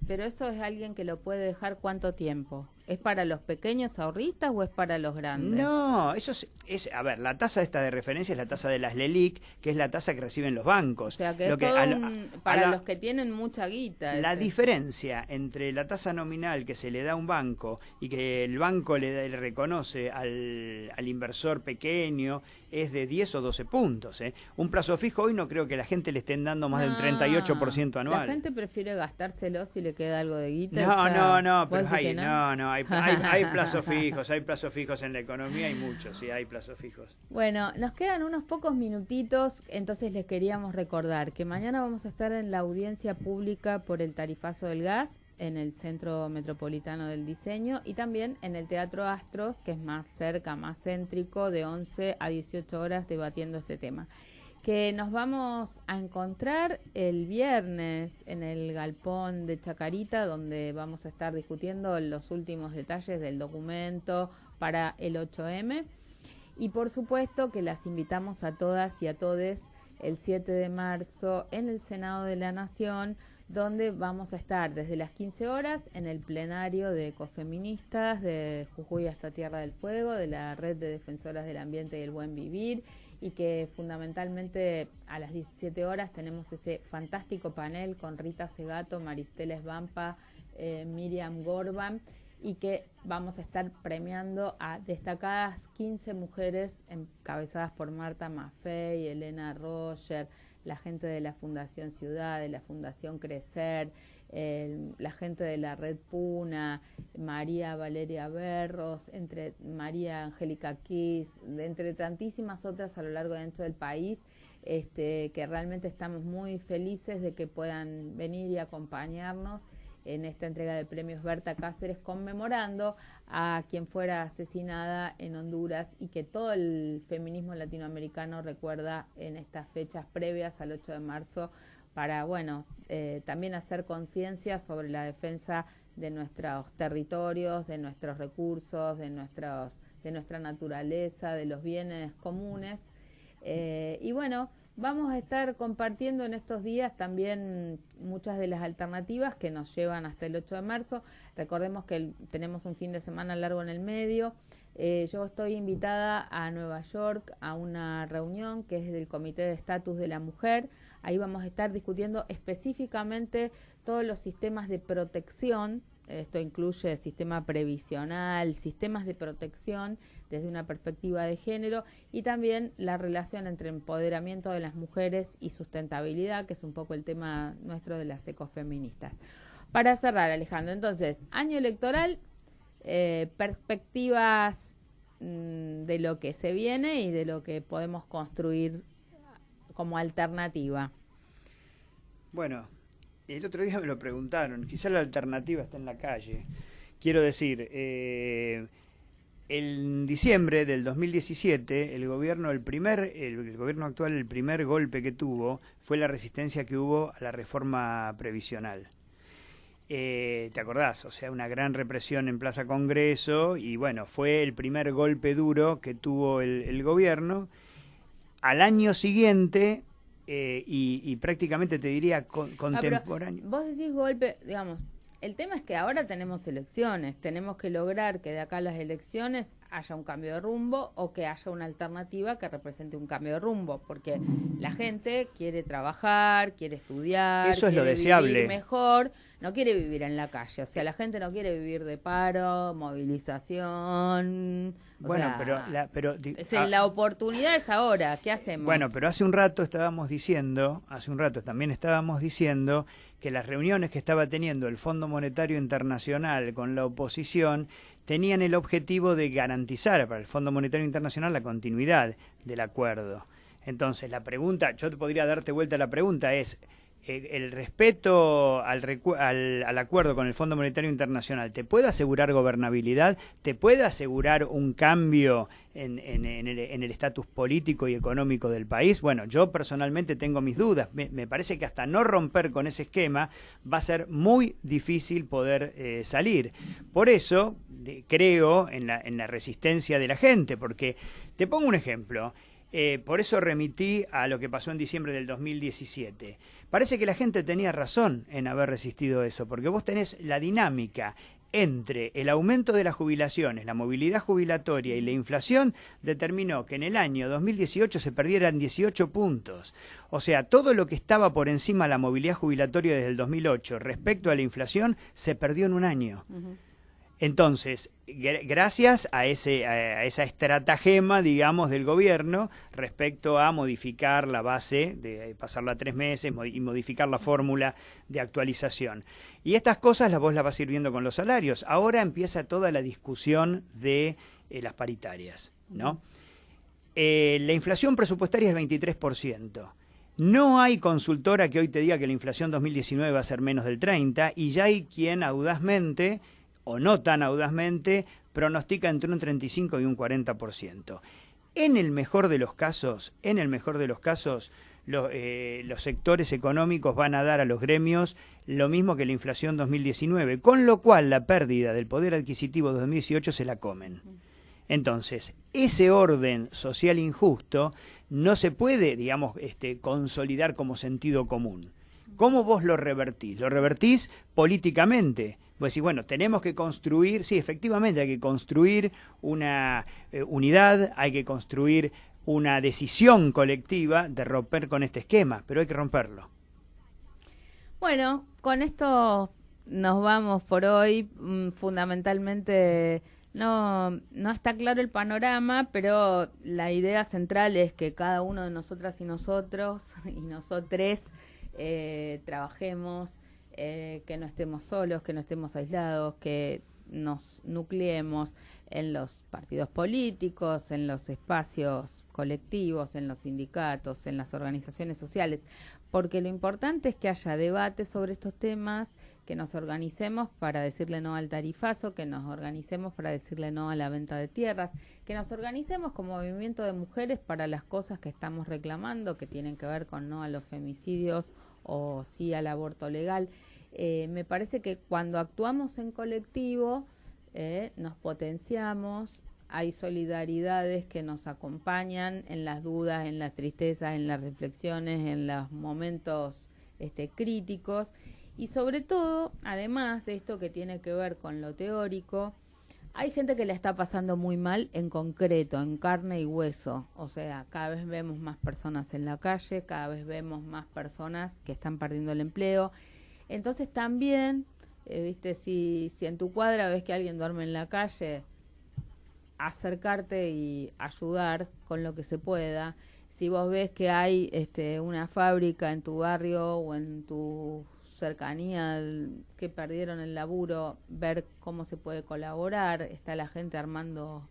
pero eso es alguien que lo puede dejar ¿cuánto tiempo? ¿Es para los pequeños ahorristas o es para los grandes? No, eso es a ver, la tasa esta de referencia es la tasa de las LELIQ, que es la tasa que reciben los bancos. O sea, que es todo para los que tienen mucha guita. La diferencia entre la tasa nominal que se le da a un banco y que el banco le reconoce al inversor pequeño es de 10 o 12 puntos. Un plazo fijo hoy no creo que la gente le estén dando más del 38% anual. La gente prefiere gastárselo si le queda algo de guita. No, pero hay plazos fijos en la economía, hay muchos, sí, hay plazos fijos. Bueno, nos quedan unos pocos minutitos, entonces les queríamos recordar que mañana vamos a estar en la audiencia pública por el tarifazo del gas en el Centro Metropolitano del Diseño y también en el Teatro Astros, que es más cerca, más céntrico, de 11 a 18 horas debatiendo este tema. Que nos vamos a encontrar el viernes en el Galpón de Chacarita, donde vamos a estar discutiendo los últimos detalles del documento para el 8M. Y por supuesto que las invitamos a todas y a todes el 7 de marzo en el Senado de la Nación, donde vamos a estar desde las 15 horas en el plenario de ecofeministas de Jujuy hasta Tierra del Fuego, de la Red de Defensoras del Ambiente y el Buen Vivir, y que fundamentalmente a las 17 horas tenemos ese fantástico panel con Rita Segato, Maristela Esbampa, Miriam Gorban, y que vamos a estar premiando a destacadas 15 mujeres encabezadas por Marta Maffei, Elena Roger, la gente de la Fundación Ciudad, de la Fundación Crecer, la gente de la Red Puna, María Valeria Berros, entre María Angélica Kiss, entre tantísimas otras a lo largo y ancho del país, que realmente estamos muy felices de que puedan venir y acompañarnos en esta entrega de premios Berta Cáceres, conmemorando a quien fuera asesinada en Honduras y que todo el feminismo latinoamericano recuerda en estas fechas previas al 8 de marzo para, también hacer conciencia sobre la defensa de nuestros territorios, de nuestros recursos, de nuestra naturaleza, de los bienes comunes. Vamos a estar compartiendo en estos días también muchas de las alternativas que nos llevan hasta el 8 de marzo. Recordemos que tenemos un fin de semana largo en el medio. Yo estoy invitada a Nueva York a una reunión que es del Comité de Estatus de la Mujer. Ahí vamos a estar discutiendo específicamente todos los sistemas de protección. Esto incluye sistema previsional, sistemas de protección desde una perspectiva de género y también la relación entre empoderamiento de las mujeres y sustentabilidad, que es un poco el tema nuestro de las ecofeministas. Para cerrar, Alejandro, entonces, año electoral, perspectivas de lo que se viene y de lo que podemos construir como alternativa. Bueno, el otro día me lo preguntaron, quizás la alternativa está en la calle. Quiero decir, en diciembre del 2017, el gobierno actual, el primer golpe que tuvo fue la resistencia que hubo a la reforma previsional. ¿Te acordás? O sea, una gran represión en Plaza Congreso y fue el primer golpe duro que tuvo el gobierno. Al año siguiente y prácticamente te diría contemporáneo. Vos decís golpe, digamos, el tema es que ahora tenemos elecciones, tenemos que lograr que de acá a las elecciones haya un cambio de rumbo o que haya una alternativa que represente un cambio de rumbo, porque la gente quiere trabajar, quiere estudiar, eso es lo quiere deseable, vivir mejor, no quiere vivir en la calle, o sea, la gente no quiere vivir de paro, movilización. Bueno, pero la oportunidad es ahora, ¿qué hacemos? Bueno, pero hace un rato también estábamos diciendo que las reuniones que estaba teniendo el Fondo Monetario Internacional con la oposición tenían el objetivo de garantizar para el Fondo Monetario Internacional la continuidad del acuerdo. Entonces, la pregunta, yo te podría darte vuelta a la pregunta, es el respeto al acuerdo con el Fondo Monetario Internacional, ¿te puede asegurar gobernabilidad? ¿Te puede asegurar un cambio en el estatus político y económico del país? Bueno, yo personalmente tengo mis dudas. Me parece que hasta no romper con ese esquema va a ser muy difícil poder salir. Por eso creo en la resistencia de la gente, porque te pongo un ejemplo. Por eso remití a lo que pasó en diciembre del 2017. Parece que la gente tenía razón en haber resistido eso, porque vos tenés la dinámica entre el aumento de las jubilaciones, la movilidad jubilatoria y la inflación, determinó que en el año 2018 se perdieran 18 puntos. O sea, todo lo que estaba por encima de la movilidad jubilatoria desde el 2008 respecto a la inflación se perdió en un año. Entonces, gracias a esa estratagema, digamos, del gobierno respecto a modificar la base, de pasarla a 3 meses y modificar la fórmula de actualización. Y estas cosas vos las vas a ir viendo con los salarios. Ahora empieza toda la discusión de las paritarias, ¿no? La inflación presupuestaria es 23%. No hay consultora que hoy te diga que la inflación 2019 va a ser menos del 30%, y ya hay quien audazmente o no tan audazmente, pronostica entre un 35 y un 40%. En el mejor de los casos, los sectores económicos van a dar a los gremios lo mismo que la inflación 2019, con lo cual la pérdida del poder adquisitivo de 2018 se la comen. Entonces, ese orden social injusto no se puede, digamos, consolidar como sentido común. ¿Cómo vos lo revertís? Lo revertís políticamente. Vos decís, bueno, tenemos que construir, sí, efectivamente hay que construir una unidad, hay que construir una decisión colectiva de romper con este esquema, pero hay que romperlo. Bueno, con esto nos vamos por hoy. Fundamentalmente no está claro el panorama, pero la idea central es que cada uno de nosotras y nosotros y nosotres trabajemos, que no estemos solos, que no estemos aislados, que nos nucleemos en los partidos políticos, en los espacios colectivos, en los sindicatos, en las organizaciones sociales, porque lo importante es que haya debate sobre estos temas, que nos organicemos para decirle no al tarifazo, que nos organicemos para decirle no a la venta de tierras, que nos organicemos como movimiento de mujeres para las cosas que estamos reclamando, que tienen que ver con no a los femicidios o sí al aborto legal. Me parece que cuando actuamos en colectivo nos potenciamos, hay solidaridades que nos acompañan en las dudas, en las tristezas, en las reflexiones, en los momentos críticos, y sobre todo, además de esto que tiene que ver con lo teórico, hay gente que la está pasando muy mal en concreto, en carne y hueso. O sea, cada vez vemos más personas en la calle, cada vez vemos más personas que están perdiendo el empleo. Entonces también, viste, si en tu cuadra ves que alguien duerme en la calle, acercarte y ayudar con lo que se pueda. Si vos ves que hay una fábrica en tu barrio o en tu cercanía que perdieron el laburo, ver cómo se puede colaborar. Está la gente armando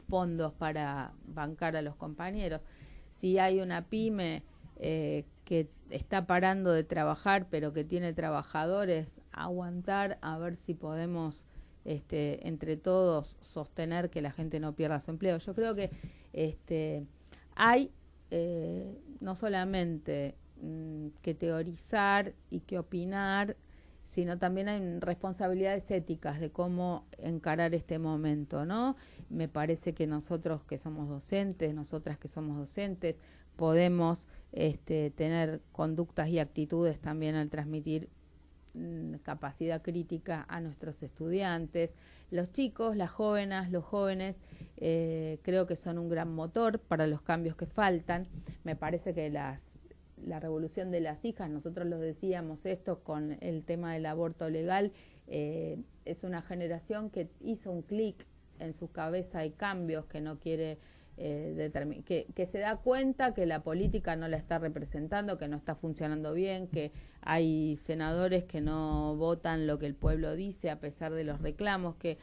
fondos para bancar a los compañeros. Si hay una pyme que está parando de trabajar pero que tiene trabajadores, aguantar a ver si podemos entre todos sostener que la gente no pierda su empleo. Yo creo que hay no solamente que teorizar y que opinar, sino también hay responsabilidades éticas de cómo encarar este momento, ¿no? Me parece que nosotros que somos docentes, nosotras que somos docentes, podemos tener conductas y actitudes también al transmitir capacidad crítica a nuestros estudiantes. Los chicos, las jóvenes, los jóvenes, creo que son un gran motor para los cambios que faltan. Me parece que la revolución de las hijas, nosotros lo decíamos esto con el tema del aborto legal, es una generación que hizo un clic en su cabeza, hay cambios que no quiere que se da cuenta que la política no la está representando, que no está funcionando bien, que hay senadores que no votan lo que el pueblo dice a pesar de los reclamos, que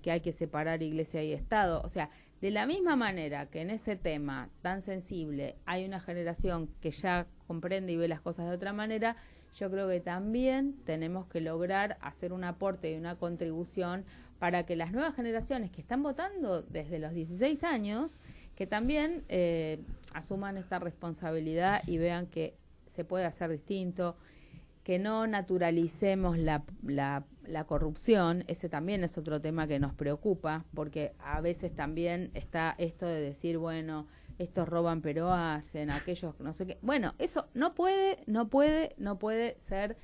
hay que separar iglesia y Estado. O sea, de la misma manera que en ese tema tan sensible hay una generación que ya comprende y ve las cosas de otra manera, yo creo que también tenemos que lograr hacer un aporte y una contribución para que las nuevas generaciones que están votando desde los 16 años, que también asuman esta responsabilidad y vean que se puede hacer distinto, que no naturalicemos la corrupción. Ese también es otro tema que nos preocupa, porque a veces también está esto de decir, bueno, estos roban pero hacen, aquellos no sé qué. Bueno, eso no puede ser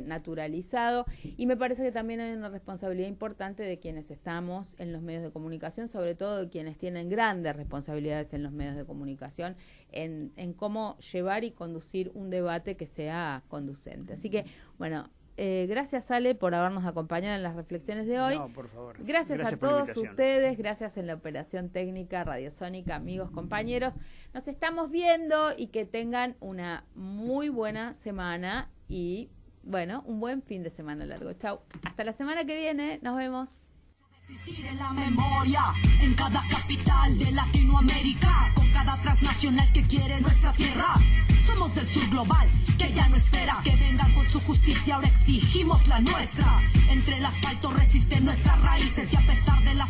naturalizado, y me parece que también hay una responsabilidad importante de quienes estamos en los medios de comunicación, sobre todo de quienes tienen grandes responsabilidades en los medios de comunicación, en cómo llevar y conducir un debate que sea conducente. Así que, bueno, gracias, Ale, por habernos acompañado en las reflexiones de hoy. No, por favor. Gracias a todos ustedes, gracias en la operación técnica radiosónica, amigos, compañeros. Nos estamos viendo y que tengan una muy buena semana y, bueno, un buen fin de semana largo. Chau. Hasta la semana que viene. Nos vemos. Existir en la memoria, en cada capital de Latinoamérica, con cada transnacional que quiere nuestra tierra. Somos del sur global, que ya no espera que vengan con su justicia, ahora exigimos la nuestra. Entre el asfalto resisten nuestras raíces y a pesar de las